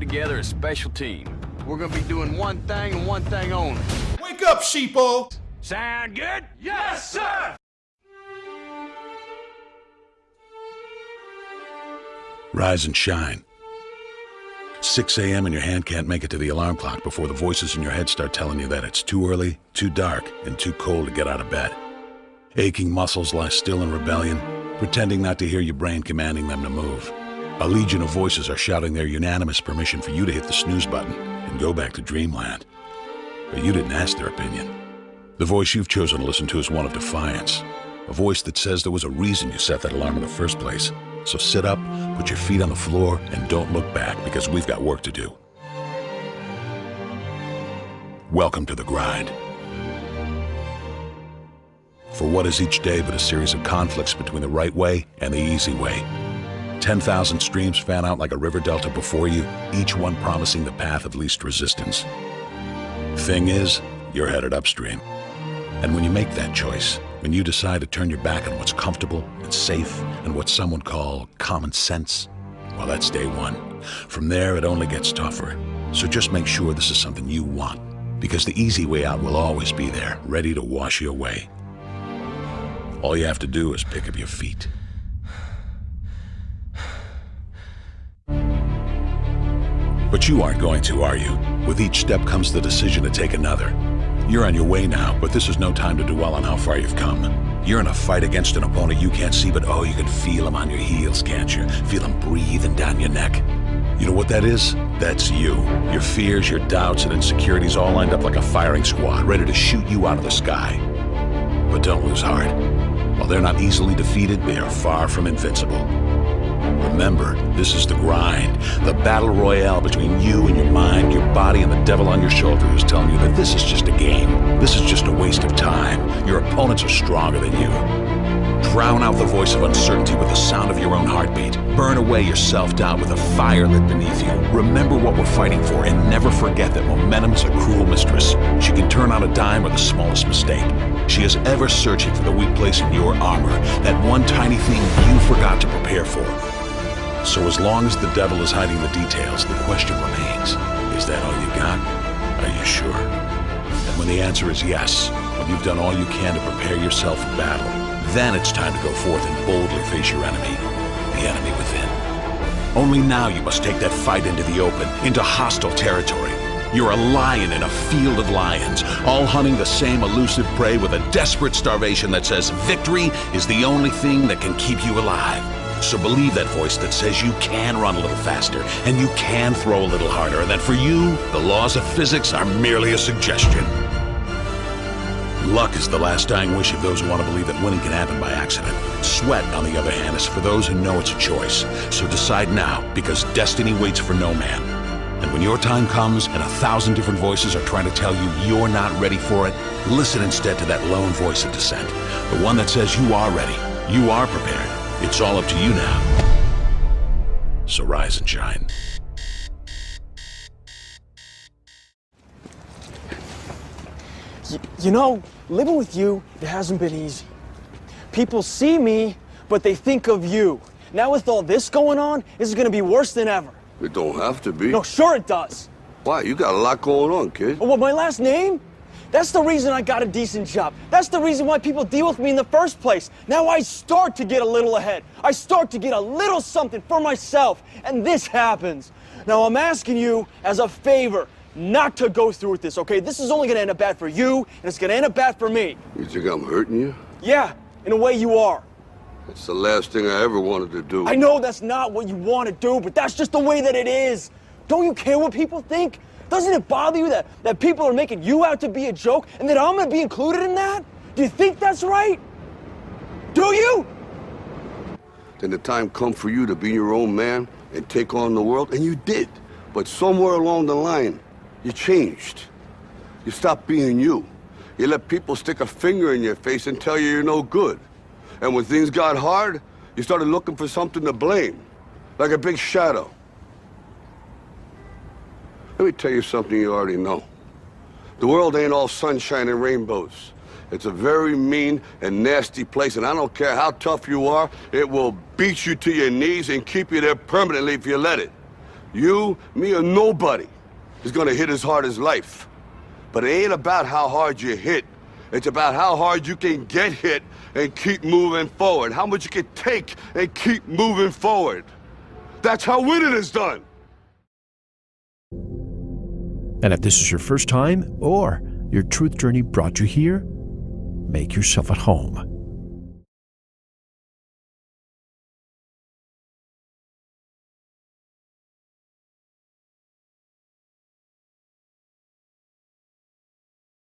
together a special team. We're gonna be doing one thing and one thing only. Wake up, sheeple! Sound good? Yes, sir! Rise and shine. 6 a.m. and your hand can't make it to the alarm clock before the voices in your head start telling you that it's too early, too dark, and too cold to get out of bed. Aching muscles lie still in rebellion, pretending not to hear your brain commanding them to move. A legion of voices are shouting their unanimous permission for you to hit the snooze button and go back to dreamland. But you didn't ask their opinion. The voice you've chosen to listen to is one of defiance. A voice that says there was a reason you set that alarm in the first place. So sit up, put your feet on the floor, and don't look back, because we've got work to do. Welcome to the grind. For what is each day but a series of conflicts between the right way and the easy way? 10,000 streams fan out like a river delta before you, each one promising the path of least resistance. Thing is, you're headed upstream. And when you make that choice, when you decide to turn your back on what's comfortable and safe and what some would call common sense, well, that's day one. From there, it only gets tougher. So just make sure this is something you want, because the easy way out will always be there, ready to wash you away. All you have to do is pick up your feet. But you aren't going to, are you? With each step comes the decision to take another. You're on your way now, but this is no time to dwell on how far you've come. You're in a fight against an opponent you can't see, but oh, you can feel him on your heels, can't you? Feel him breathing down your neck. You know what that is? That's you. Your fears, your doubts, and insecurities all lined up like a firing squad, ready to shoot you out of the sky. But don't lose heart. While they're not easily defeated, they are far from invincible. Remember, this is the grind, the battle royale between you and your mind, your body, and the devil on your shoulder who's telling you that this is just a game. This is just a waste of time. Your opponents are stronger than you. Drown out the voice of uncertainty with the sound of your own heartbeat. Burn away your self-doubt with a fire lit beneath you. Remember what we're fighting for, and never forget that momentum is a cruel mistress. She can turn on a dime with the smallest mistake. She is ever searching for the weak place in your armor, that one tiny thing you forgot to prepare for. So as long as the devil is hiding the details, the question remains, is that all you got? Are you sure? And when the answer is yes, when you've done all you can to prepare yourself for battle, then it's time to go forth and boldly face your enemy, the enemy within. Only now you must take that fight into the open, into hostile territory. You're a lion in a field of lions, all hunting the same elusive prey with a desperate starvation that says victory is the only thing that can keep you alive. So believe that voice that says you can run a little faster, and you can throw a little harder, and that for you, the laws of physics are merely a suggestion. Luck is the last dying wish of those who want to believe that winning can happen by accident. Sweat, on the other hand, is for those who know it's a choice. So decide now, because destiny waits for no man. And when your time comes and 1,000 different voices are trying to tell you you're not ready for it, listen instead to that lone voice of dissent. The one that says you are ready, you are prepared. It's all up to you now. So rise and shine. You know, living with you, it hasn't been easy. People see me, but they think of you. Now with all this going on, this is gonna be worse than ever. It don't have to be. No, sure it does. Why? You got a lot going on, kid. Oh, what, my last name? That's the reason I got a decent job. That's the reason why people deal with me in the first place. Now I start to get a little ahead. I start to get a little something for myself, and this happens. Now I'm asking you as a favor not to go through with this, okay? This is only gonna end up bad for you, and it's gonna end up bad for me. You think I'm hurting you? Yeah, in a way you are. That's the last thing I ever wanted to do. I know that's not what you want to do, but that's just the way that it is. Don't you care what people think? Doesn't it bother you that people are making you out to be a joke and that I'm gonna be included in that? Do you think that's right? Do you? Then the time come for you to be your own man and take on the world, and you did. But somewhere along the line, you changed. You stopped being you. You let people stick a finger in your face and tell you you're no good. And when things got hard, you started looking for something to blame, like a big shadow. Let me tell you something you already know. The world ain't all sunshine and rainbows. It's a very mean and nasty place, and I don't care how tough you are, it will beat you to your knees and keep you there permanently if you let it. You, me, or nobody is gonna hit as hard as life. But it ain't about how hard you hit. It's about how hard you can get hit and keep moving forward. How much you can take and keep moving forward. That's how winning is done. And if this is your first time or your truth journey brought you here, make yourself at home.